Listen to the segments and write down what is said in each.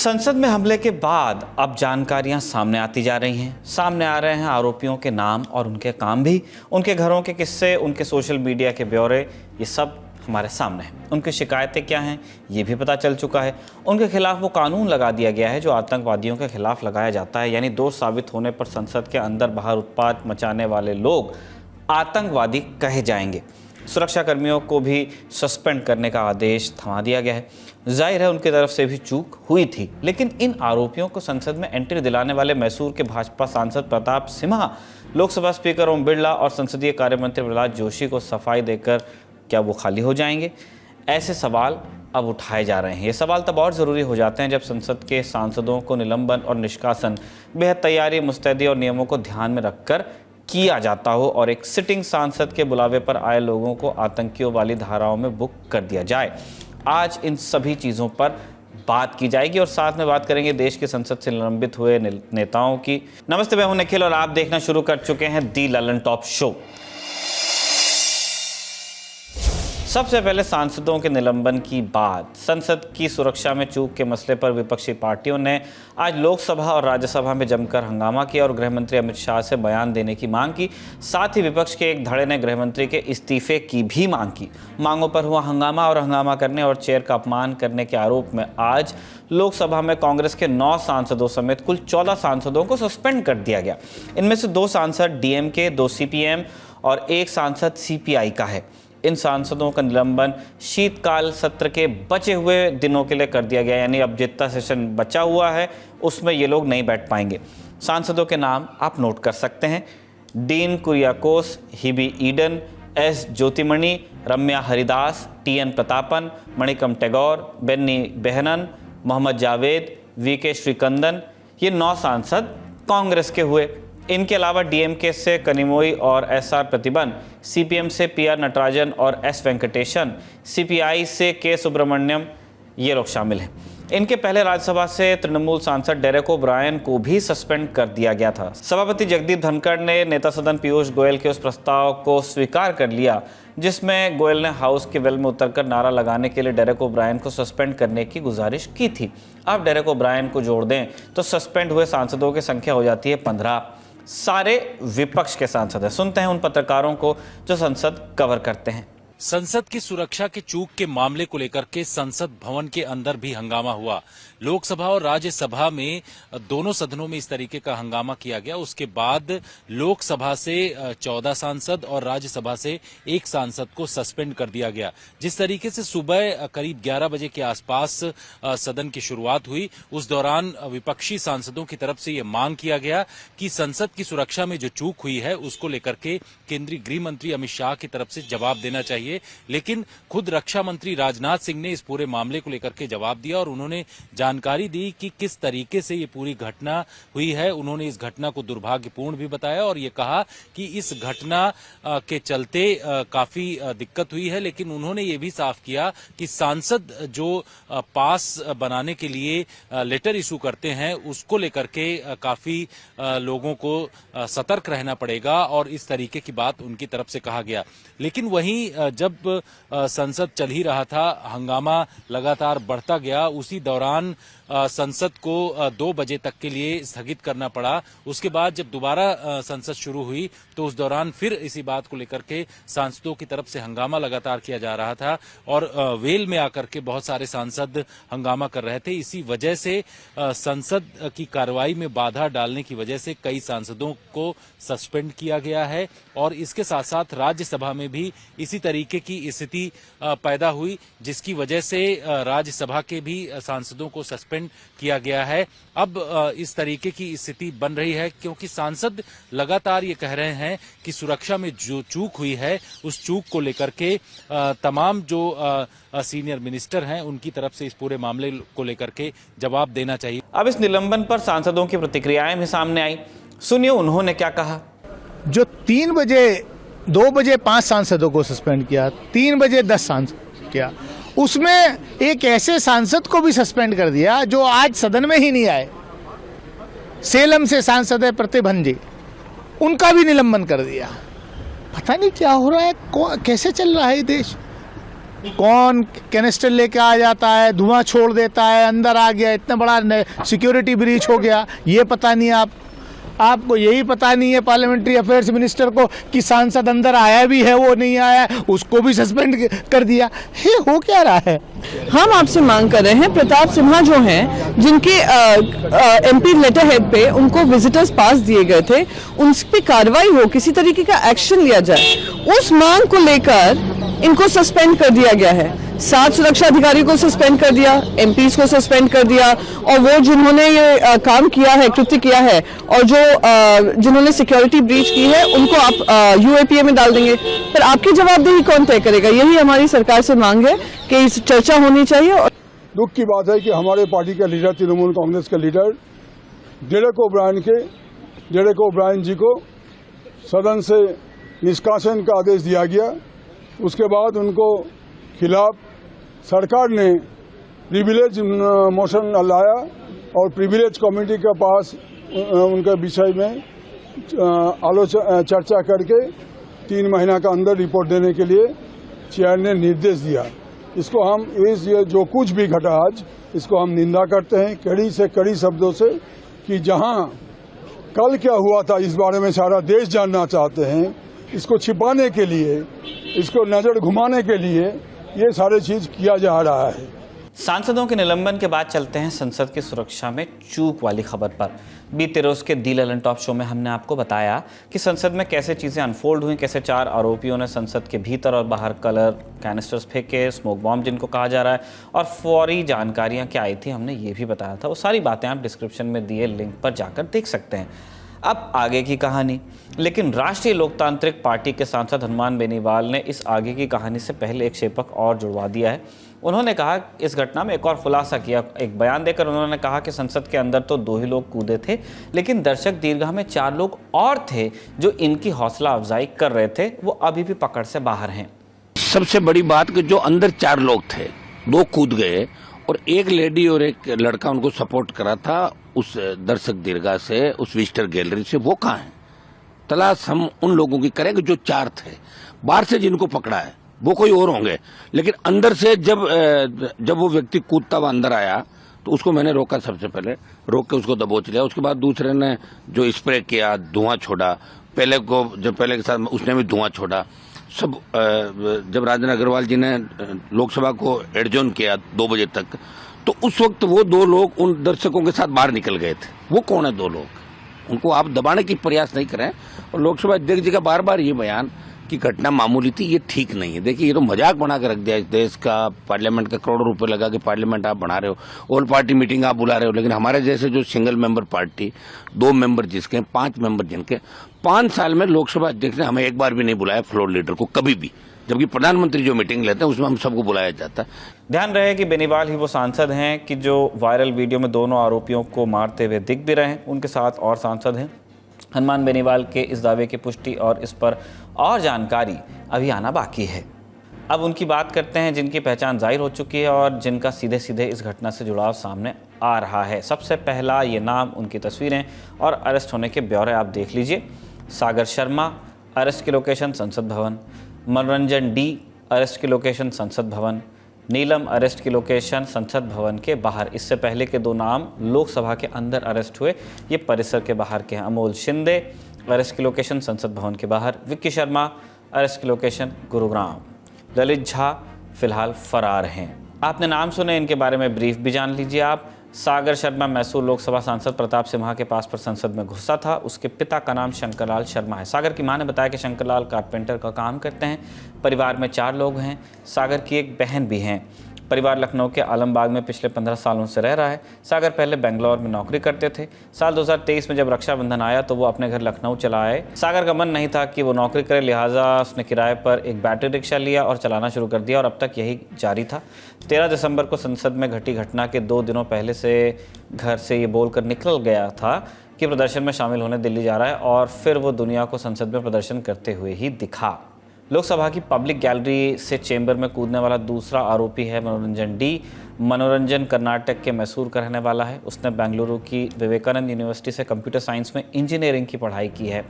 संसद में हमले के बाद अब जानकारियां सामने आती जा रही हैं। सामने आ रहे हैं आरोपियों के नाम और उनके काम भी, उनके घरों के किस्से, उनके सोशल मीडिया के ब्यौरे, ये सब हमारे सामने हैं। उनकी शिकायतें क्या हैं ये भी पता चल चुका है। उनके खिलाफ वो कानून लगा दिया गया है जो आतंकवादियों के खिलाफ लगाया जाता है, यानी दोष साबित होने पर संसद के अंदर बाहर उत्पात मचाने वाले लोग आतंकवादी कहे जाएंगे। सुरक्षा कर्मियों को भी सस्पेंड करने का आदेश थमा दिया गया है। जाहिर है उनकी तरफ से भी चूक हुई थी, लेकिन इन आरोपियों को संसद में एंट्री दिलाने वाले मैसूर के भाजपा सांसद प्रताप सिम्हा, लोकसभा स्पीकर ओम बिरला और संसदीय कार्य मंत्री प्रहलाद जोशी को सफाई देकर क्या वो खाली हो जाएंगे? ऐसे सवाल अब उठाए जा रहे हैं। ये सवाल तब और ज़रूरी हो जाते हैं जब संसद के सांसदों को निलंबन और निष्कासन बेहद तैयारी, मुस्तैदी और नियमों को ध्यान में रखकर किया जाता हो और एक सिटिंग सांसद के बुलावे पर आए लोगों को आतंकियों वाली धाराओं में बुक कर दिया जाए। आज इन सभी चीज़ों पर बात की जाएगी और साथ में बात करेंगे देश की संसद से निलंबित हुए नेताओं की। नमस्ते, मैं हूं निखिल और आप देखना शुरू कर चुके हैं दी ललन टॉप शो। सबसे पहले सांसदों के निलंबन की बात। संसद की सुरक्षा में चूक के मसले पर विपक्षी पार्टियों ने आज लोकसभा और राज्यसभा में जमकर हंगामा किया और गृहमंत्री अमित शाह से बयान देने की मांग की। साथ ही विपक्ष के एक धड़े ने गृहमंत्री के इस्तीफे की भी मांग की। मांगों पर हुआ हंगामा और हंगामा करने और चेयर का अपमान करने के आरोप में आज लोकसभा में कांग्रेस के 9 सांसदों समेत कुल 14 सांसदों को सस्पेंड कर दिया गया। इनमें से 2 सांसद डीएमके, 2 सीपीएम और 1 सांसद सीपीआई का है। इन सांसदों का निलंबन शीतकाल सत्र के बचे हुए दिनों के लिए कर दिया गया, यानी अब जितना सेशन बचा हुआ है उसमें ये लोग नहीं बैठ पाएंगे। सांसदों के नाम आप नोट कर सकते हैं: डीन कुरियाकोस, हिबी ईडन, एस ज्योतिमणि, रम्या हरिदास, टीएन प्रतापन, मणिकम टैगोर, बेन्नी बेहनन, मोहम्मद जावेद, वीके श्रीकंदन। ये 9 सांसद कांग्रेस के हुए। इनके अलावा डीएमके से कनिमोई और एसआर प्रतिबन, सीपीएम से पीआर नटराजन और एस वेंकटेशन, सीपीआई से के सुब्रमण्यम, ये लोग शामिल हैं। इनके पहले राज्यसभा से तृणमूल सांसद डेरेक ओब्रायन को भी सस्पेंड कर दिया गया था। सभापति जगदीप धनखड़ ने नेता सदन पीयूष गोयल के उस प्रस्ताव को स्वीकार कर लिया जिसमें गोयल ने हाउस के वेल में उतरकर नारा लगाने के लिए डेरेक ओब्रायन को सस्पेंड करने की गुजारिश की थी। अब डेरेक ओब्रायन को जोड़ दें तो सस्पेंड हुए सांसदों की संख्या हो जाती है 15। सारे विपक्ष के सांसद हैं। सुनते हैं उन पत्रकारों को जो संसद कवर करते हैं। संसद की सुरक्षा के चूक के मामले को लेकर के संसद भवन के अंदर भी हंगामा हुआ। लोकसभा और राज्यसभा में दोनों सदनों में इस तरीके का हंगामा किया गया। उसके बाद लोकसभा से 14 सांसद और राज्यसभा से 1 सांसद को सस्पेंड कर दिया गया। जिस तरीके से सुबह करीब 11 बजे के आसपास सदन की शुरुआत हुई, उस दौरान विपक्षी सांसदों की तरफ से ये मांग किया गया कि संसद की सुरक्षा में जो चूक हुई है उसको लेकर के केंद्रीय गृह मंत्री अमित शाह की तरफ से जवाब देना चाहिए। लेकिन खुद रक्षा मंत्री राजनाथ सिंह ने इस पूरे मामले को लेकर के जवाब दिया और उन्होंने जानकारी दी कि किस तरीके से ये पूरी घटना हुई है। उन्होंने इस घटना को दुर्भाग्यपूर्ण भी बताया और ये कहा कि इस घटना के चलते काफी दिक्कत हुई है, लेकिन उन्होंने ये भी साफ किया कि सांसद जो पास बनाने के लिए लेटर इशू करते हैं उसको लेकर के काफी लोगों को सतर्क रहना पड़ेगा और इस तरीके की बात उनकी तरफ से कहा गया। लेकिन वहीं जब संसद चल ही रहा था, हंगामा लगातार बढ़ता गया। उसी दौरान संसद को 2 बजे तक के लिए स्थगित करना पड़ा। उसके बाद जब दोबारा संसद शुरू हुई तो उस दौरान फिर इसी बात को लेकर के सांसदों की तरफ से हंगामा लगातार किया जा रहा था और वेल में आकर के बहुत सारे सांसद हंगामा कर रहे थे। इसी वजह से संसद की कार्रवाई में बाधा डालने की वजह से कई सांसदों को सस्पेंड किया गया है और इसके साथ साथ राज्यसभा में भी इसी तरीके की स्थिति पैदा हुई, जिसकी वजह से राज्यसभा के भी सांसदों को सस्पेंड किया गया है। अब इस तरीके की स्थिति बन रही है क्योंकि सांसद लगातार ये कह रहे हैं कि सुरक्षा में जो चूक हुई है उस चूक को लेकर के तमाम जो सीनियर मिनिस्टर हैं उनकी तरफ से इस पूरे मामले को लेकर के जवाब देना चाहिए। अब इस निलंबन पर सांसदों की प्रतिक्रियाएं भी सामने आई। सुनिए उन्होंने क्या कहा। जो 3 बजे 2 बजे 5 सांसदों को सस्पेंड किया, 3 बजे 10 सांसद किया, उसमें एक ऐसे सांसद को भी सस्पेंड कर दिया जो आज सदन में ही नहीं आए। सेलम से सांसद है प्रतिभन जी, उनका भी निलंबन कर दिया। पता नहीं क्या हो रहा है, कैसे चल रहा है देश। कौन कैनिस्टर लेके आ जाता है, धुआं छोड़ देता है, अंदर आ गया, इतना बड़ा सिक्योरिटी ब्रीच हो गया, ये पता नहीं आपको यही पता नहीं है पार्लियामेंट्री अफेयर्स मिनिस्टर को कि सांसद अंदर आया भी है, वो नहीं आया, उसको भी सस्पेंड कर दिया। ये हो क्या रहा है? हम आपसे मांग कर रहे हैं प्रताप सिम्हा जो हैं, जिनके एमपी लेटर हेड पे उनको विजिटर्स पास दिए गए थे, उन पे कार्रवाई हो, किसी तरीके का एक्शन लिया जाए, उस मांग को लेकर इनको सस्पेंड कर दिया गया है। 7 सुरक्षा अधिकारियों को सस्पेंड कर दिया, एमपीज को सस्पेंड कर दिया, और वो जिन्होंने ये काम किया है, कृत्य किया है, और जो जिन्होंने सिक्योरिटी ब्रीच की है, उनको आप यूएपीए में डाल देंगे। पर आपकी जवाबदेही कौन तय करेगा? यही हमारी सरकार से मांग है कि इस चर्चा होनी चाहिए। दुख की बात है कि हमारे पार्टी का लीडर, तृणमूल कांग्रेस का लीडर डेरेक ओब्रायन जी को सदन से निष्कासन का आदेश दिया गया। उसके बाद उनको खिलाफ सरकार ने प्रिविलेज मोशन लाया और प्रिविलेज कमेटी के पास उनके विषय में चर्चा करके 3 महीना का अंदर रिपोर्ट देने के लिए चेयर ने निर्देश दिया। इसको हम ये जो कुछ भी घटा आज, इसको हम निंदा करते हैं कड़ी से कड़ी शब्दों से, कि जहां कल क्या हुआ था इस बारे में सारा देश जानना चाहते हैं, इसको छिपाने के लिए, इसको नजर घुमाने के लिए ये सारे चीज किया जा रहा है। सांसदों के निलंबन के बाद चलते हैं संसद की सुरक्षा में चूक वाली खबर पर। बीते रोज के दी ललन टॉप शो में हमने आपको बताया कि संसद में कैसे चीजें अनफोल्ड हुई, कैसे 4 आरोपियों ने संसद के भीतर और बाहर कलर कैनिस्टर्स फेंके, स्मोक बॉम्ब जिनको कहा जा रहा है, और फौरी जानकारियां क्या आई थी, हमने ये भी बताया था। वो सारी बातें आप डिस्क्रिप्शन में दिए लिंक पर जाकर देख सकते हैं। अब आगे की कहानी। लेकिन राष्ट्रीय लोकतांत्रिक पार्टी के सांसद हनुमान बेनीवाल ने इस आगे की कहानी से पहले एक शेपक और जुड़वा दिया है। उन्होंने कहा, इस घटना में एक और खुलासा किया। एक बयान देकर उन्होंने कहा कि संसद के अंदर तो 2 ही लोग कूदे थे, लेकिन दर्शक दीर्घा में 4 लोग और थे जो इनकी हौसला अफजाई कर रहे थे, वो अभी भी पकड़ से बाहर हैं। सबसे बड़ी बात कि जो अंदर 4 लोग थे, 2 कूद गए और एक लेडी और एक लड़का उनको सपोर्ट करा था उस दर्शक दीर्घा से, उस विजिटर गैलरी से। वो कहाँ है? तलाश हम उन लोगों की करेंगे जो 4 थे। बाहर से जिनको पकड़ा है वो कोई और होंगे, लेकिन अंदर से जब वो व्यक्ति कूदता हुआ अंदर आया तो उसको मैंने रोका। सबसे पहले रोक के उसको दबोच लिया। उसके बाद दूसरे ने जो स्प्रे किया, धुआं छोड़ा, पहले के साथ उसने भी धुआं छोड़ा। सब जब राजन अग्रवाल जी ने लोकसभा को एडजॉर्न किया 2 बजे तक, तो उस वक्त वो 2 लोग उन दर्शकों के साथ बाहर निकल गए थे। वो कौन है 2 लोग? उनको आप दबाने की प्रयास नहीं करें। और लोकसभा अध्यक्ष जी का बार बार ये बयान कि घटना मामूली थी, ये ठीक नहीं है। देखिए, ये तो मजाक बना के रख दिया इस देश का। पार्लियामेंट का करोड़ों रुपए लगा के पार्लियामेंट आप बना रहे हो, ऑल पार्टी मीटिंग आप बुला रहे हो, लेकिन हमारे जैसे जो सिंगल मेंबर पार्टी, 2 मेंबर जिसके, 5 मेंबर जिनके, 5 साल में लोकसभा अध्यक्ष ने हमें एक बार भी नहीं बुलाया, फ्लोर लीडर को कभी भी। जबकि प्रधानमंत्री जो मीटिंग लेते हैं उसमें हम सबको बुलाया जाता है। ध्यान रहे कि बेनीवाल ही वो सांसद हैं कि जो वायरल वीडियो में दोनों आरोपियों को मारते हुए दिख भी रहे हैं। उनके साथ और सांसद हैं। हनुमान बेनीवाल के इस दावे की पुष्टि और इस पर और जानकारी अभी आना बाकी है। अब उनकी बात करते हैं जिनकी पहचान जाहिर हो चुकी है और जिनका सीधे सीधे इस घटना से जुड़ाव सामने आ रहा है। सबसे पहला ये नाम, उनकी तस्वीरें और अरेस्ट होने के ब्यौरे आप देख लीजिए। सागर शर्मा, अरेस्ट की लोकेशन संसद भवन। मनोरंजन डी, अरेस्ट की लोकेशन संसद भवन। नीलम, अरेस्ट की लोकेशन संसद भवन के बाहर। इससे पहले के 2 नाम लोकसभा के अंदर अरेस्ट हुए, ये परिसर के बाहर के हैं। अमोल शिंदे, अरेस्ट की लोकेशन संसद भवन के बाहर। विक्की शर्मा, अरेस्ट की लोकेशन गुरुग्राम। ललित झा फिलहाल फरार हैं। आपने नाम सुने, इनके बारे में ब्रीफ भी जान लीजिए आप। सागर शर्मा मैसूर लोकसभा सांसद प्रताप सिम्हा के पास पर संसद में घुसा था। उसके पिता का नाम शंकरलाल शर्मा है। सागर की मां ने बताया कि शंकरलाल कारपेंटर का काम करते हैं। परिवार में 4 लोग हैं। सागर की एक बहन भी हैं। परिवार लखनऊ के आलमबाग में पिछले 15 सालों से रह रहा है। सागर पहले बेंगलोर में नौकरी करते थे। साल 2023 में जब रक्षाबंधन आया तो वो अपने घर लखनऊ चला आए। सागर का मन नहीं था कि वो नौकरी करे, लिहाजा उसने किराए पर एक बैटरी रिक्शा लिया और चलाना शुरू कर दिया और अब तक यही जारी था। 13 दिसंबर को संसद में घटी घटना के 2 दिनों पहले से घर से ये बोलकर निकल गया था कि प्रदर्शन में शामिल होने दिल्ली जा रहा है और फिर वो दुनिया को संसद में प्रदर्शन करते हुए ही दिखा। लोकसभा की पब्लिक गैलरी से चेंबर में कूदने वाला दूसरा आरोपी है मनोरंजन डी। मनोरंजन कर्नाटक के मैसूर का रहने वाला है। उसने बेंगलुरु की विवेकानंद यूनिवर्सिटी से कंप्यूटर साइंस में इंजीनियरिंग की पढ़ाई की है।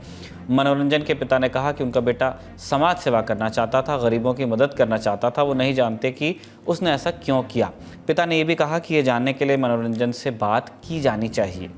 मनोरंजन के पिता ने कहा कि उनका बेटा समाज सेवा करना चाहता था, गरीबों की मदद करना चाहता था। वो नहीं जानते कि उसने ऐसा क्यों किया। पिता ने यह भी कहा कि ये जानने के लिए मनोरंजन से बात की जानी चाहिए।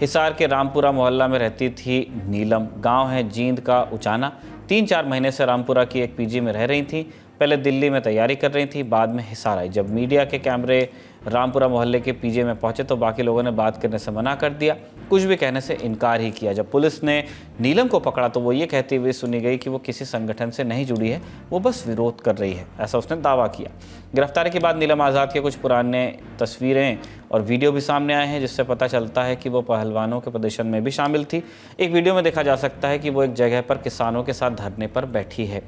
हिसार के रामपुरा मोहल्ला में रहती थी नीलम। गांव है जींद का उचाना। 3-4 महीने से रामपुरा की एक पीजी में रह रही थी। पहले दिल्ली में तैयारी कर रही थी, बाद में हिसार आई। जब मीडिया के कैमरे रामपुरा मोहल्ले के पीजी में पहुंचे तो बाकी लोगों ने बात करने से मना कर दिया, कुछ भी कहने से इनकार ही किया। जब पुलिस ने नीलम को पकड़ा तो वो ये कहती हुई सुनी गई कि वो किसी संगठन से नहीं जुड़ी है, वो बस विरोध कर रही है, ऐसा उसने दावा किया। गिरफ्तारी के बाद नीलम आज़ाद के कुछ पुराने तस्वीरें और वीडियो भी सामने आए हैं, जिससे पता चलता है कि वो पहलवानों के प्रदर्शन में भी शामिल थी। एक वीडियो में देखा जा सकता है कि वो एक जगह पर किसानों के साथ धरने पर बैठी है।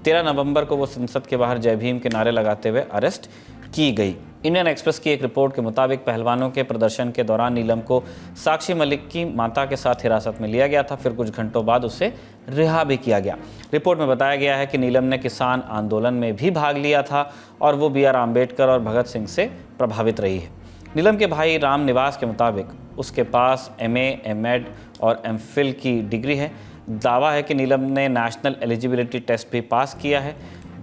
13 नवंबर को वो संसद के बाहर जय भीम के नारे लगाते हुए अरेस्ट की गई। इंडियन एक्सप्रेस की एक रिपोर्ट के मुताबिक पहलवानों के प्रदर्शन के दौरान नीलम को साक्षी मलिक की माता के साथ हिरासत में लिया गया था। फिर कुछ घंटों बाद उसे रिहा भी किया गया। रिपोर्ट में बताया गया है कि नीलम ने किसान आंदोलन में भी भाग लिया था और वो BR अम्बेडकर और भगत सिंह से प्रभावित रही है। नीलम के भाई राम निवास के मुताबिक उसके पास MA, M.Ed और MPhil की डिग्री है। दावा है कि नीलम ने नेशनल एलिजिबिलिटी टेस्ट भी पास किया है।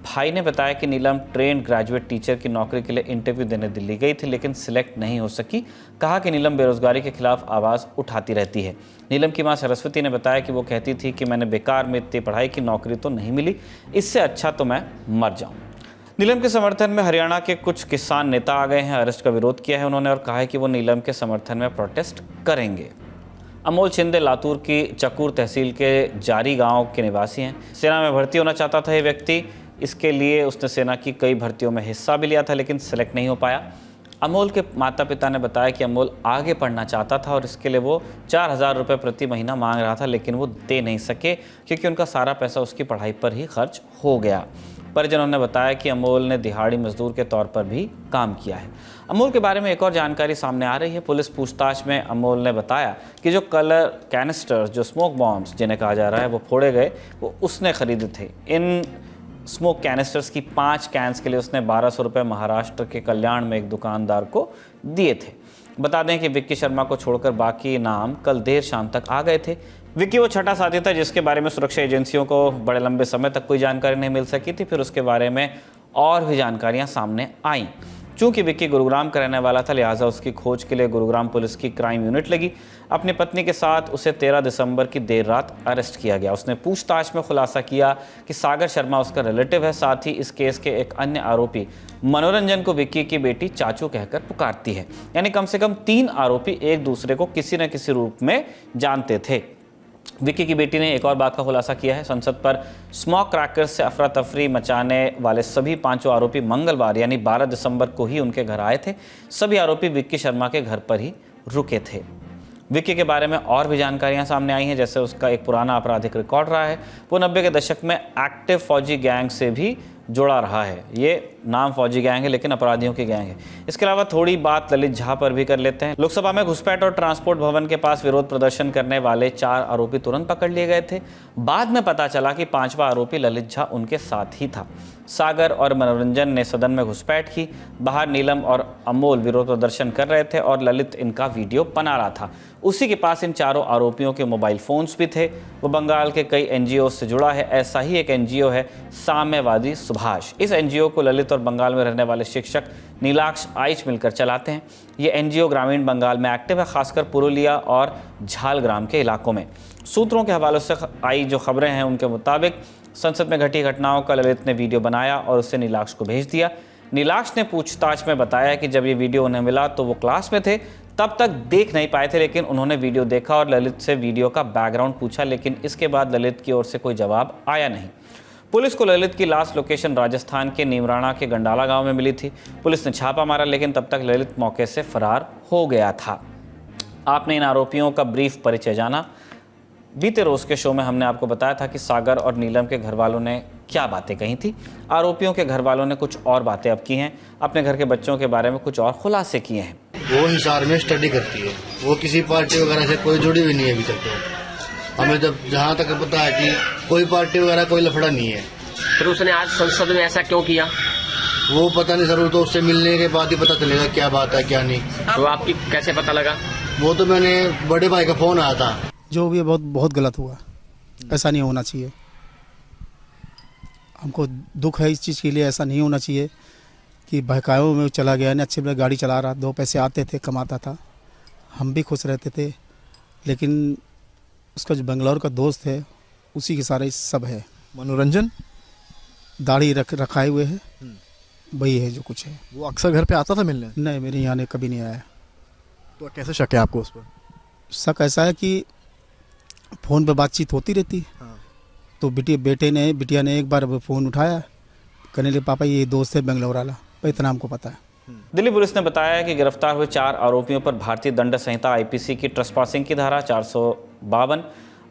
भाई ने बताया कि नीलम ट्रेंड ग्रेजुएट टीचर की नौकरी के लिए इंटरव्यू देने दिल्ली गई थी, लेकिन सिलेक्ट नहीं हो सकी। कहा कि नीलम बेरोजगारी के खिलाफ आवाज़ उठाती रहती है। नीलम की मां सरस्वती ने बताया कि वो कहती थी कि मैंने बेकार में इतनी पढ़ाई की, नौकरी तो नहीं मिली, इससे अच्छा तो मैं मर जाऊं। नीलम के समर्थन में हरियाणा के कुछ किसान नेता आ गए हैं। अरेस्ट का विरोध किया है उन्होंने और कहा है कि वो नीलम के समर्थन में प्रोटेस्ट करेंगे। अमोल शिंदे लातूर की चकूर तहसील के जारी गांव के निवासी हैं। सेना में भर्ती होना चाहता था ये व्यक्ति। इसके लिए उसने सेना की कई भर्तियों में हिस्सा भी लिया था, लेकिन सेलेक्ट नहीं हो पाया। अमोल के माता पिता ने बताया कि अमोल आगे पढ़ना चाहता था और इसके लिए वो 4,000 रुपये प्रति महीना मांग रहा था, लेकिन वो दे नहीं सके क्योंकि उनका सारा पैसा उसकी पढ़ाई पर ही खर्च हो गया। परिजनों ने बताया कि अमोल ने दिहाड़ी मजदूर के तौर पर भी काम किया है। अमोल के बारे में एक और जानकारी सामने आ रही है। पुलिस पूछताछ में अमोल ने बताया कि जो कलर कैनिस्टर्स, जो स्मोक बॉम्ब्स जिन्हें कहा जा रहा है वो फोड़े गए, वो उसने खरीदे थे। इन स्मोक कैनिस्टर्स की 5 कैंस के लिए उसने 1,200 रुपये महाराष्ट्र के कल्याण में एक दुकानदार को दिए थे। बता दें कि विक्की शर्मा को छोड़कर बाकी नाम कल देर शाम तक आ गए थे। विक्की वो छठा साथी था जिसके बारे में सुरक्षा एजेंसियों को बड़े लंबे समय तक कोई जानकारी नहीं मिल सकी थी। फिर उसके बारे में और भी जानकारियां सामने आईं। चूंकि विक्की गुरुग्राम का रहने वाला था, लिहाजा उसकी खोज के लिए गुरुग्राम पुलिस की क्राइम यूनिट लगी। अपनी पत्नी के साथ उसे 13 दिसंबर की देर रात अरेस्ट किया गया। उसने पूछताछ में खुलासा किया कि सागर शर्मा उसका रिलेटिव है। साथ ही इस केस के एक अन्य आरोपी मनोरंजन को विक्की की बेटी चाचू कहकर पुकारती है। यानी कम से कम 3 आरोपी एक दूसरे को किसी न किसी रूप में जानते थे। विक्की की बेटी ने एक और बात का खुलासा किया है। संसद पर स्मोक क्रैकर्स से अफरा तफरी मचाने वाले सभी 5 आरोपी मंगलवार यानी 12 दिसंबर को ही उनके घर आए थे। सभी आरोपी विक्की शर्मा के घर पर ही रुके थे। विक्की के बारे में और भी जानकारियां सामने आई हैं, जैसे उसका एक पुराना आपराधिक रिकॉर्ड रहा है। वो 90 के दशक में एक्टिव फौजी गैंग से भी जुड़ा रहा है। ये नाम फौजी गैंग है लेकिन अपराधियों की गैंग है। इसके अलावा थोड़ी बात ललित झा पर भी कर लेते हैं। लोकसभा में घुसपैठ और ट्रांसपोर्ट भवन के पास विरोध प्रदर्शन करने वाले 4 आरोपी तुरंत पकड़ लिए गए थे। बाद में पता चला कि 5वां आरोपी ललित झा उनके साथ ही था। सागर और मनोरंजन ने सदन में घुसपैठ की। बाहर नीलम और अमोल विरोध प्रदर्शन कर रहे थे और ललित इनका वीडियो बना रहा था। उसी के पास इन 4 आरोपियों के मोबाइल फोन्स भी थे। वो बंगाल के कई NGO से जुड़ा है। ऐसा ही एक NGO है साम्यवादी सुभाष। इस NGO को ललित और बंगाल में रहने वाले शिक्षक नीलाक्ष आइच मिलकर चलाते हैं। ये NGO ग्रामीण बंगाल में एक्टिव है, खासकर पुरुलिया और झालग्राम के इलाकों में। सूत्रों के हवालों से आई जो खबरें हैं उनके मुताबिक संसद में घटी घटनाओं का ललित ने वीडियो बनाया और उसे नीलाक्ष को भेज दिया। नीलाक्ष ने पूछताछ में बताया कि जब ये वीडियो उन्हें मिला तो वो क्लास में थे, तब तक देख नहीं पाए थे, लेकिन उन्होंने वीडियो देखा और ललित से वीडियो का बैकग्राउंड पूछा, लेकिन इसके बाद ललित की ओर से कोई जवाब आया नहीं। पुलिस को ललित की लास्ट लोकेशन राजस्थान के नीमराणा के गंडाला गांव में मिली थी। पुलिस ने छापा मारा, लेकिन तब तक ललित मौके से फरार हो गया था। आपने इन आरोपियों का ब्रीफ परिचय जाना। बीते रोज के शो में हमने आपको बताया था कि सागर और नीलम के घर वालों ने क्या बातें कही थी। आरोपियों के घर वालों ने कुछ और बातें अब की हैं। अपने घर के बच्चों के बारे में कुछ और खुलासे किए हैं। वो हिसार में स्टडी करती है। वो किसी पार्टी वगैरह से कोई जुड़ी हुई नहीं है अभी तक। तो हमें जब जहाँ तक पता है कि कोई पार्टी वगैरह कोई लफड़ा नहीं है। फिर उसने आज संसद में ऐसा क्यों किया? वो पता नहीं सर, वो तो उससे मिलने के बाद ही पता चलेगा क्या बात है क्या नहीं। तो आपकी कैसे पता लगा? वो तो मैंने बड़े भाई का फोन आया था। जो भी बहुत बहुत गलत हुआ, ऐसा नहीं होना चाहिए। हमको दुख है इस चीज़ के लिए, ऐसा नहीं होना चाहिए कि बहकावे में चला गया। ने अच्छे गाड़ी चला रहा, 2 पैसे आते थे, कमाता था, हम भी खुश रहते थे। लेकिन उसका जो बेंगलोर का दोस्त है उसी के सारे सब है। मनोरंजन दाढ़ी रखाए हुए है, वही है जो कुछ है। वो अक्सर घर पे आता था मिलने? नहीं, मेरे यहाँ कभी नहीं आया। तो कैसे शक है आपको उस पर? शक ऐसा है कि फ़ोन पे बातचीत होती रहती है। हाँ। तो बिटिया ने एक बार फ़ोन उठाया, कहने लगे पापा ये दोस्त है बेंगलोर वाला, इतना हमको पता है। दिल्ली पुलिस ने बताया कि गिरफ्तार हुए 4 आरोपियों पर भारतीय दंड संहिता आईपीसी की ट्रेसपासिंग की धारा 452,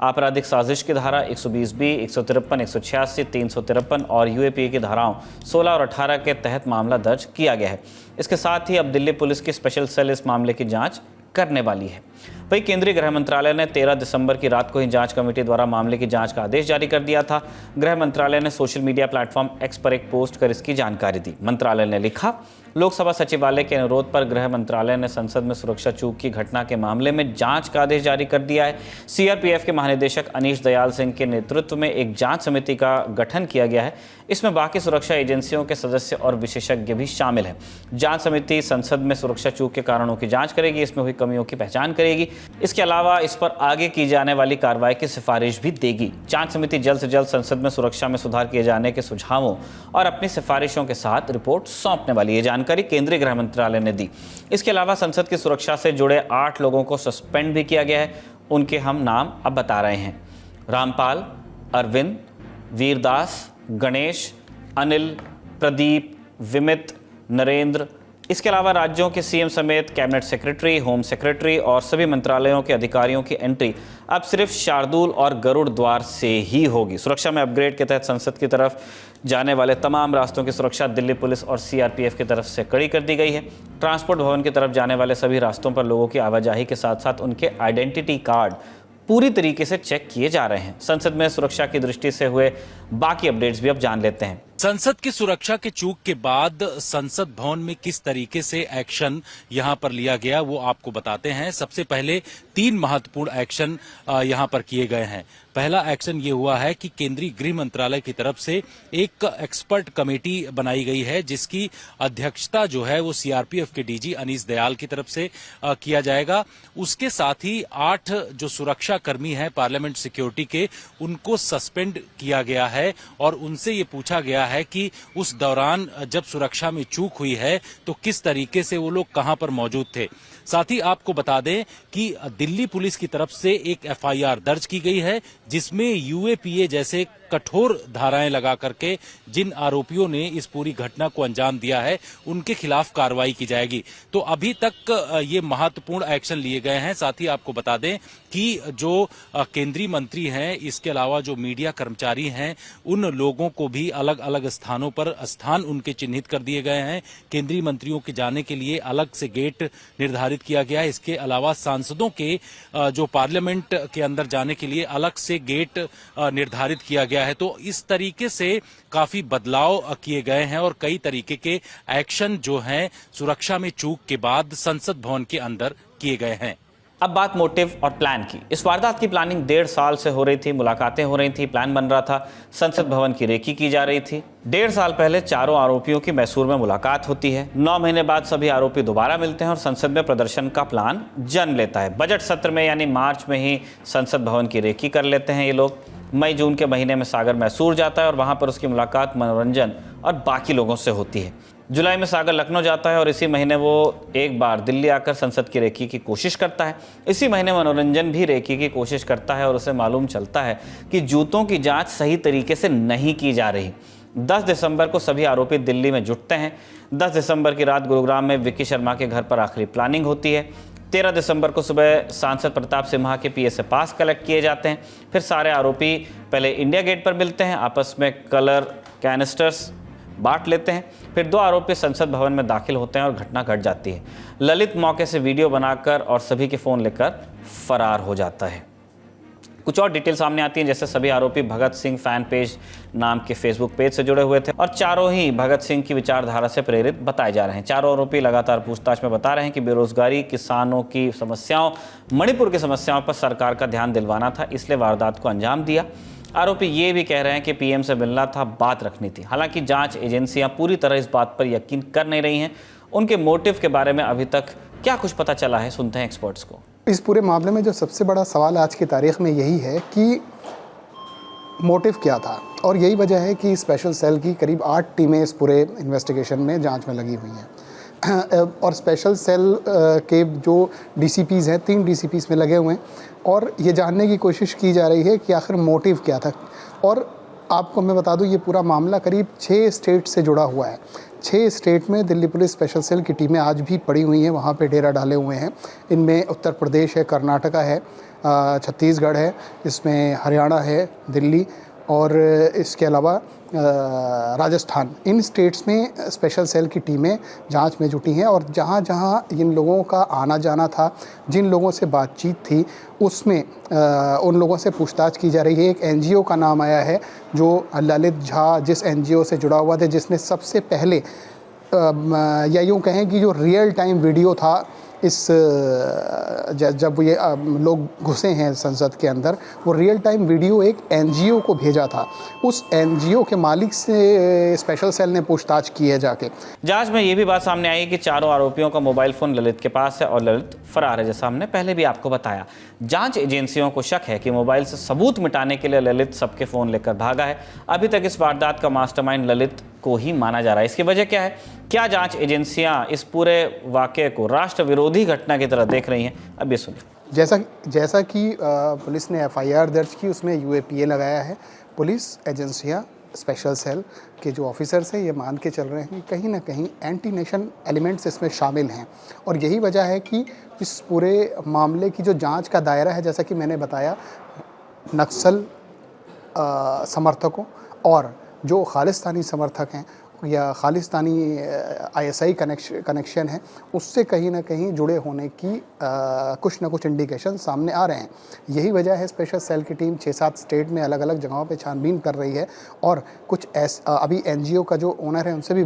आपराधिक साजिश की धारा 120B, 153, 186, 353 और यूएपीए की धाराओं 16 और 18 के तहत मामला दर्ज किया गया है। इसके साथ ही अब दिल्ली पुलिस की स्पेशल सेल इस मामले की जांच करने वाली है। वहीं केंद्रीय गृह मंत्रालय ने 13 दिसंबर की रात को ही जांच कमेटी द्वारा मामले की जांच का आदेश जारी कर दिया था। गृह मंत्रालय ने सोशल मीडिया प्लेटफॉर्म एक्स पर एक पोस्ट कर इसकी जानकारी दी। मंत्रालय ने लिखा, लोकसभा सचिवालय के अनुरोध पर गृह मंत्रालय ने संसद में सुरक्षा चूक की घटना के मामले में जांच का आदेश जारी कर दिया है। सीआरपीएफ के महानिदेशक अनीश दयाल सिंह के नेतृत्व में एक जांच समिति का गठन किया गया है। इसमें बाकी सुरक्षा एजेंसियों के सदस्य और विशेषज्ञ भी शामिल हैं। जांच समिति संसद में सुरक्षा चूक के कारणों की जांच करेगी, इसमें हुई कमियों की पहचान करेगी। इसके अलावा इस पर आगे की जाने वाली कार्रवाई की सिफारिश भी देगी। जांच समिति जल्द से जल्द संसद में सुरक्षा में सुधार किए जाने के सुझावों और अपनी सिफारिशों के साथ रिपोर्ट सौंपने वाली है। जानकारी केंद्रीय गृह मंत्रालय ने दी। इसके अलावा संसद की सुरक्षा से जुड़े 8 लोगों को सस्पेंड भी किया गया है। उनके हम नाम अब बता रहे हैं: रामपाल, अरविंद, वीरदास, गणेश, अनिल, प्रदीप, विमित, नरेंद्र। इसके अलावा राज्यों के सीएम समेत कैबिनेट सेक्रेटरी, होम सेक्रेटरी और सभी मंत्रालयों के अधिकारियों की एंट्री अब सिर्फ शार्दुल और गरुड़ द्वार से ही होगी। सुरक्षा में अपग्रेड के तहत संसद की तरफ जाने वाले तमाम रास्तों की सुरक्षा दिल्ली पुलिस और सीआरपीएफ की तरफ से कड़ी कर दी गई है। ट्रांसपोर्ट भवन की तरफ जाने वाले सभी रास्तों पर लोगों की आवाजाही के साथ साथ उनके आइडेंटिटी कार्ड पूरी तरीके से चेक किए जा रहे हैं। संसद में सुरक्षा की दृष्टि से हुए बाकी अपडेट्स भी अब जान लेते हैं। संसद की सुरक्षा के चूक के बाद संसद भवन में किस तरीके से एक्शन यहां पर लिया गया वो आपको बताते हैं। सबसे पहले 3 महत्वपूर्ण एक्शन यहां पर किए गए हैं। पहला एक्शन ये हुआ है कि केंद्रीय गृह मंत्रालय की तरफ से एक एक्सपर्ट कमेटी बनाई गई है, जिसकी अध्यक्षता जो है वो सीआरपीएफ के डीजी अनीश दयाल की तरफ से किया जाएगा। उसके साथ ही 8 जो सुरक्षा कर्मी हैं पार्लियामेंट सिक्योरिटी के, उनको सस्पेंड किया गया है और उनसे ये पूछा गया है कि उस दौरान जब सुरक्षा में चूक हुई है तो किस तरीके से वो लोग कहां पर मौजूद थे। साथ ही आपको बता दें कि दिल्ली पुलिस की तरफ से एक एफआईआर दर्ज की गई है, जिसमें यूएपीए जैसे कठोर धाराएं लगा करके जिन आरोपियों ने इस पूरी घटना को अंजाम दिया है उनके खिलाफ कार्रवाई की जाएगी। तो अभी तक ये महत्वपूर्ण एक्शन लिए गए हैं। साथ ही आपको बता दें कि जो केंद्रीय मंत्री हैं, इसके अलावा जो मीडिया कर्मचारी हैं, उन लोगों को भी अलग अलग स्थानों पर स्थान उनके चिन्हित कर दिए गए हैं। केंद्रीय मंत्रियों के जाने के लिए अलग से गेट निर्धारित किया गया है। इसके अलावा सांसदों के जो पार्लियामेंट के अंदर जाने के लिए अलग से गेट निर्धारित किया गया है। तो इस तरीके से काफी बदलाव किए गए हैं और कई तरीके के एक्शन जो हैं सुरक्षा में चूक के बाद संसद भवन के अंदर किए गए हैं। अब बात मोटिव और प्लान की। इस वारदात की प्लानिंग 1.5 साल से हो रही थी, मुलाकातें हो रही थी, प्लान बन रहा था, संसद भवन की रेकी की जा रही थी। 1.5 साल पहले चारों आरोपियों की मैसूर में मुलाकात होती है। 9 महीने बाद सभी आरोपी दोबारा मिलते हैं और संसद में प्रदर्शन का प्लान जन्म लेता है। बजट सत्र में यानी मार्च में ही संसद भवन की रेकी कर लेते हैं ये लोग। मई जून के महीने में सागर मैसूर जाता है और वहां पर उसकी मुलाकात मनोरंजन और बाकी लोगों से होती है। जुलाई में सागर लखनऊ जाता है और इसी महीने वो एक बार दिल्ली आकर संसद की रेकी की कोशिश करता है। इसी महीने मनोरंजन भी रेकी की कोशिश करता है और उसे मालूम चलता है कि जूतों की जांच सही तरीके से नहीं की जा रही। 10 दिसंबर को सभी आरोपी दिल्ली में जुटते हैं। 10 दिसंबर की रात गुरुग्राम में विक्की शर्मा के घर पर आखिरी प्लानिंग होती है। 13 दिसंबर को सुबह सांसद प्रताप सिम्हा के पीए से पास कलेक्ट किए जाते हैं। फिर सारे आरोपी पहले इंडिया गेट पर मिलते हैं, आपस में कलर कैनिस्टर्स बांट लेते हैं। फिर 2 आरोपी संसद भवन में दाखिल होते हैं और घटना घट जाती है। ललित मौके से वीडियो बनाकर और सभी के फ़ोन लेकर फरार हो जाता है। कुछ और डिटेल सामने आती हैं, जैसे सभी आरोपी भगत सिंह फैन पेज नाम के फेसबुक पेज से जुड़े हुए थे और चारों ही भगत सिंह की विचारधारा से प्रेरित बताए जा रहे हैं। चारों आरोपी लगातार पूछताछ में बता रहे हैं कि बेरोजगारी, किसानों की समस्याओं, मणिपुर की समस्याओं पर सरकार का ध्यान दिलवाना था, इसलिए वारदात को अंजाम दिया। आरोपी ये भी कह रहे हैं कि पीएम से मिलना था, बात रखनी थी। हालांकि जांच एजेंसियां पूरी तरह इस बात पर यकीन कर नहीं रही हैं। उनके मोटिव के बारे में अभी तक क्या कुछ पता चला है, सुनते हैं एक्सपर्ट्स को। इस पूरे मामले में जो सबसे बड़ा सवाल आज की तारीख में यही है कि मोटिव क्या था, और यही वजह है कि स्पेशल सेल की करीब 8 टीमें इस पूरे इन्वेस्टिगेशन में जांच में लगी हुई हैं और स्पेशल सेल के जो डीसीपीज़ हैं, 3 डीसीपीज़ में लगे हुए हैं और ये जानने की कोशिश की जा रही है कि आखिर मोटिव क्या था। और आपको मैं बता दूं, ये पूरा मामला करीब 6 स्टेट से जुड़ा हुआ है। 6 स्टेट में दिल्ली पुलिस स्पेशल सेल की टीमें आज भी पड़ी हुई हैं, वहाँ पे डेरा डाले हुए हैं। इनमें उत्तर प्रदेश है, कर्नाटका है, छत्तीसगढ़ है, इसमें हरियाणा है, दिल्ली और इसके अलावा राजस्थान। इन स्टेट्स में स्पेशल सेल की टीमें जांच में जुटी हैं और जहां जहां इन लोगों का आना जाना था, जिन लोगों से बातचीत थी, उसमें उन लोगों से पूछताछ की जा रही है। एक एनजीओ का नाम आया है जो ललित झा, जिस एनजीओ से जुड़ा हुआ था, जिसने सबसे पहले या यूँ कहें कि जो रियल टाइम वीडियो था इस जब ये लोग घुसे हैं संसद के अंदर, वो रियल टाइम वीडियो एक एनजीओ को भेजा था। उस एनजीओ के मालिक से स्पेशल सेल ने पूछताछ की है जाके। जांच में ये भी बात सामने आई कि चारों आरोपियों का मोबाइल फोन ललित के पास है और ललित फरार है, जैसा हमने पहले भी आपको बताया। जांच एजेंसियों को शक है कि मोबाइल से सबूत मिटाने के लिए ललित सबके फोन लेकर भागा है। अभी तक इस वारदात का मास्टरमाइंड ललित को ही माना जा रहा है। इसकी वजह क्या है? क्या जांच एजेंसियां इस पूरे वाकये को राष्ट्र विरोधी घटना की तरह देख रही हैं? अब ये सुनिए। जैसा कि पुलिस ने एफआईआर दर्ज की, उसमें यूएपीए लगाया है। पुलिस एजेंसियां, स्पेशल सेल के जो ऑफिसर्स हैं, ये मान के चल रहे हैं कि कहीं ना कहीं एंटी नेशन एलिमेंट्स इसमें शामिल हैं और यही वजह है कि इस पूरे मामले की जो जांच का दायरा है, जैसा कि मैंने बताया, नक्सल समर्थकों और जो खालिस्तानी समर्थक हैं या खालिस्तानी आईएसआई कनेक्शन है, उससे कहीं ना कहीं जुड़े होने की कुछ ना कुछ इंडिकेशन सामने आ रहे हैं। यही वजह है स्पेशल सेल की टीम 6-7 स्टेट में अलग अलग जगहों पे छानबीन कर रही है और कुछ अभी एनजीओ का जो ओनर है उनसे भी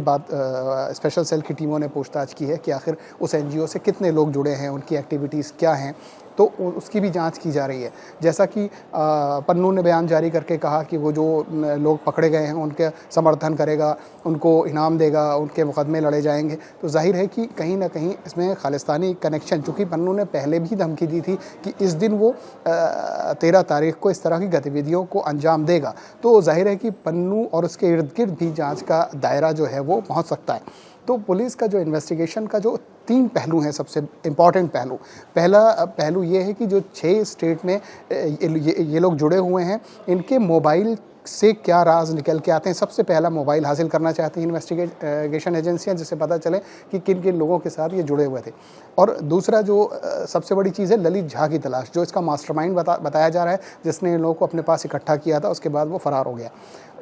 स्पेशल सेल की टीमों ने पूछताछ की है कि आखिर उस एनजीओ से कितने लोग जुड़े हैं, उनकी एक्टिविटीज़ क्या हैं, तो उसकी भी जांच की जा रही है। जैसा कि पन्नू ने बयान जारी करके कहा कि वो जो लोग पकड़े गए हैं उनके समर्थन करेगा, उनको इनाम देगा, उनके मुकदमे लड़े जाएंगे, तो जाहिर है कि कहीं ना कहीं इसमें खालिस्तानी कनेक्शन, चूँकि पन्नू ने पहले भी धमकी दी थी कि इस दिन वो 13 तारीख को इस तरह की गतिविधियों को अंजाम देगा, तो जाहिर है कि पन्नू और उसके इर्द गिर्द भी जाँच का दायरा जो है वो पहुँच सकता है। तो पुलिस का जो इन्वेस्टिगेशन का जो 3 पहलू हैं, सबसे इम्पॉर्टेंट पहला पहलू ये है कि जो 6 स्टेट में ये लोग जुड़े हुए हैं, इनके मोबाइल से क्या राज निकल के आते हैं। सबसे पहला मोबाइल हासिल करना चाहती हैं इन्वेस्टिगेशन एजेंसियां, जिससे पता चले कि किन किन लोगों के साथ ये जुड़े हुए थे। और दूसरा जो सबसे बड़ी चीज़ है, ललित झा की तलाश, जो इसका मास्टरमाइंड बताया जा रहा है, जिसने इन लोगों को अपने पास इकट्ठा किया था, उसके बाद वो फरार हो गया।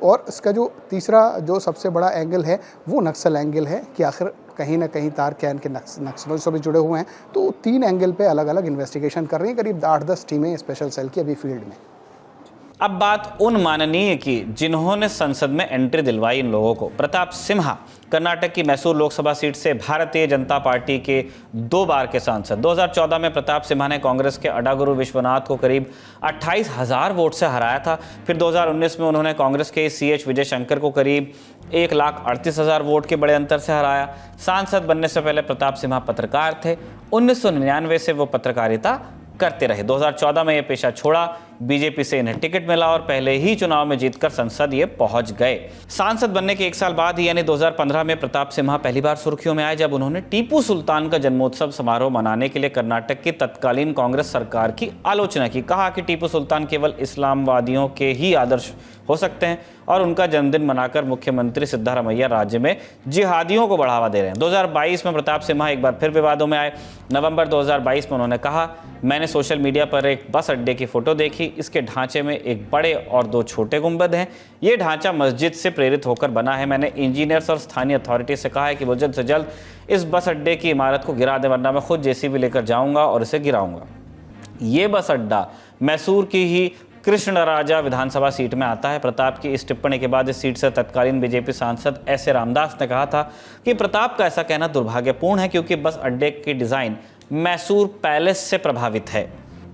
और इसका जो तीसरा जो सबसे बड़ा एंगल है वो नक्सल एंगल है कि आखिर कहीं ना कहीं तारकैन के नक्सलों से भी जुड़े हुए हैं। तो 3 एंगल पे अलग अलग इन्वेस्टिगेशन कर रही हैं करीब 8-10 टीमें स्पेशल सेल की अभी फील्ड में। अब बात उन माननीय की जिन्होंने संसद में एंट्री दिलवाई इन लोगों को। प्रताप सिम्हा कर्नाटक की मैसूर लोकसभा सीट से भारतीय जनता पार्टी के 2 बार के सांसद। 2014 में प्रताप सिम्हा ने कांग्रेस के अडागुरु विश्वनाथ को करीब 28,000 वोट से हराया था। फिर 2019 में उन्होंने कांग्रेस के CH विजय शंकर को करीब 1,38,000 वोट के बड़े अंतर से हराया। सांसद बनने से पहले प्रताप सिम्हा पत्रकार थे। 1999 से वो पत्रकारिता करते रहे। 2014 में ये पेशा छोड़ा, बीजेपी से इन्हें टिकट मिला और पहले ही चुनाव में जीतकर संसद ये पहुंच गए। सांसद बनने के 1 साल बाद ही यानी 2015 में प्रताप सिम्हा पहली बार सुर्खियों में आए, जब उन्होंने टीपू सुल्तान का जन्मोत्सव समारोह मनाने के लिए कर्नाटक की तत्कालीन कांग्रेस सरकार की आलोचना की। कहा कि टीपू सुल्तान केवल इस्लामवादियों के ही आदर्श हो सकते हैं और उनका जन्मदिन मनाकर मुख्यमंत्री सिद्धारमैया राज्य में जिहादियों को बढ़ावा दे रहे हैं। 2022 में प्रताप सिम्हा एक बार फिर विवादों में आए। नवंबर 2022 में उन्होंने कहा, मैंने सोशल मीडिया पर एक बस अड्डे की फोटो देखी, इसके ढांचे में एक बड़े और 2 छोटे गुंबद हैं। ये ढांचा मस्जिद से प्रेरित होकर बना है। मैंने इंजीनियर्स और स्थानीय अथॉरिटी से कहा है कि वो जल्द से जल्द इस बस अड्डे की इमारत को गिरा दें, वरना मैं खुद JCB लेकर जाऊंगा और इसे गिराऊंगा। ये बस अड्डा मैसूर की ही कृष्णराजा विधानसभा सीट में आता है। प्रताप की इस टिप्पणी के बाद इस सीट से तत्कालीन बीजेपी सांसद एस.ए. रामदास ने कहा था कि प्रताप का ऐसा कहना दुर्भाग्यपूर्ण है क्योंकि बस अड्डे की डिजाइन मैसूर पैलेस से प्रभावित है।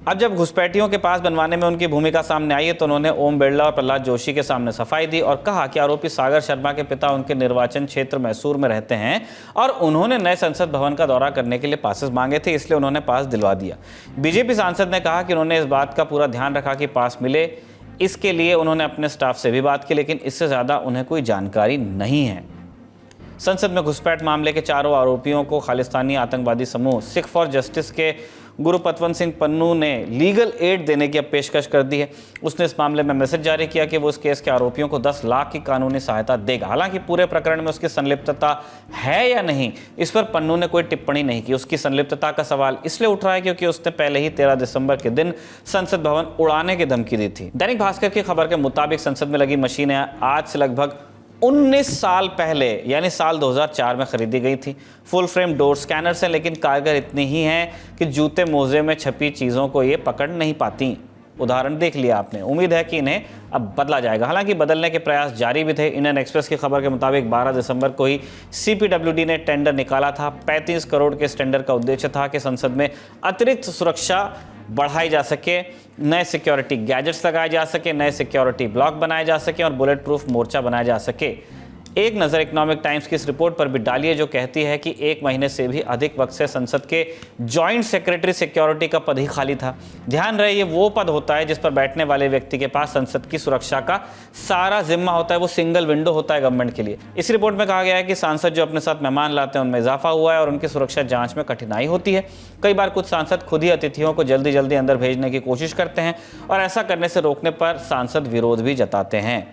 अब जब घुसपैठियों के पास बनवाने में उनकी भूमिका सामने आई है तो उन्होंने ओम बिरला और प्रहलाद जोशी के सामने सफाई दी और कहा कि आरोपी सागर शर्मा के पिता उनके निर्वाचन क्षेत्र मैसूर में रहते हैं और उन्होंने नए संसद भवन का दौरा करने के लिए पासेस मांगे थे, इसलिए उन्होंने पास दिलवा दिया। बीजेपी सांसद ने कहा कि उन्होंने इस बात का पूरा ध्यान रखा कि पास मिले, इसके लिए उन्होंने अपने स्टाफ से भी बात की, लेकिन इससे ज़्यादा उन्हें कोई जानकारी नहीं है। संसद में घुसपैठ मामले के चारों आरोपियों को खालिस्तानी आतंकवादी समूह सिख फॉर जस्टिस के गुरुपतवंत सिंह पन्नू ने लीगल एड देने की पेशकश कर दी है। उसने इस मामले में मैसेज जारी किया कि वो इस केस के आरोपियों को 10 लाख की कानूनी सहायता देगा। हालांकि पूरे प्रकरण में उसकी संलिप्तता है या नहीं, इस पर पन्नू ने कोई टिप्पणी नहीं की। उसकी संलिप्तता का सवाल इसलिए उठ रहा है क्योंकि उसने पहले ही 13 दिसंबर के दिन संसद भवन उड़ाने की धमकी दी थी। दैनिक भास्कर की खबर के मुताबिक संसद में लगी मशीनें आज से लगभग 19 साल पहले यानी साल 2004 में खरीदी गई थी। फुल फ्रेम डोर स्कैनर्स हैं, लेकिन कारगर इतनी ही हैं कि जूते मोजे में छपी चीज़ों को ये पकड़ नहीं पाती। उदाहरण देख लिया आपने। उम्मीद है कि इन्हें अब बदला जाएगा। हालांकि बदलने के प्रयास जारी भी थे। इंडियन एक्सप्रेस की खबर के मुताबिक 12 दिसंबर को ही CPWD ने टेंडर निकाला था। 35 करोड़ के इस टेंडर का उद्देश्य था कि संसद में अतिरिक्त सुरक्षा बढ़ाई जा सके, नए सिक्योरिटी गैजेट्स लगाए जा सके, नए सिक्योरिटी ब्लॉक बनाए जा सके और बुलेट प्रूफ मोर्चा बनाया जा सके। एक नज़र इकोनॉमिक टाइम्स की इस रिपोर्ट पर भी डालिए जो कहती है कि 1 महीने से भी अधिक वक्त से संसद के जॉइंट सेक्रेटरी सिक्योरिटी का पद ही खाली था। ध्यान रहे, ये वो पद होता है जिस पर बैठने वाले व्यक्ति के पास संसद की सुरक्षा का सारा जिम्मा होता है। वो सिंगल विंडो होता है गवर्नमेंट के लिए। इस रिपोर्ट में कहा गया है कि सांसद जो अपने साथ मेहमान लाते हैं उनमें इजाफा हुआ है और उनकी सुरक्षा जाँच में कठिनाई होती है। कई बार कुछ सांसद खुद ही अतिथियों को जल्दी जल्दी अंदर भेजने की कोशिश करते हैं और ऐसा करने से रोकने पर सांसद विरोध भी जताते हैं।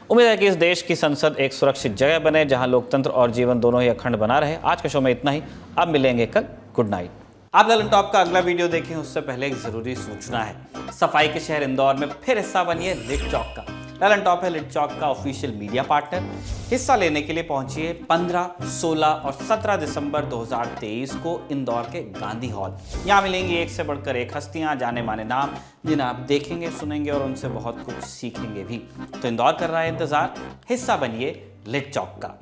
उम्मीद है कि इस देश की संसद एक सुरक्षित जगह बने जहां लोकतंत्र और जीवन दोनों ही अखंड बना रहे। आज के शो में इतना ही। अब मिलेंगे कल। Good night. आप ललन टॉप का अगला वीडियो देखें उससे पहले एक जरूरी सूचना है। सफाई के शहर इंदौर में फिर हिस्सा बनिए लिट चौक का। ललन टॉप है लिट चौक का ऑफिशियल मीडिया पार्टनर। हिस्सा लेने के लिए पहुंचिए 15, 16 और 17 दिसंबर 2023 को इंदौर के गांधी हॉल। यहाँ मिलेंगी एक से बढ़कर एक हस्तियां, जाने माने नाम, जिन्हें आप देखेंगे, सुनेंगे और उनसे बहुत कुछ सीखेंगे भी। तो इंदौर कर रहा है इंतजार। हिस्सा बनिए लिट चौक का।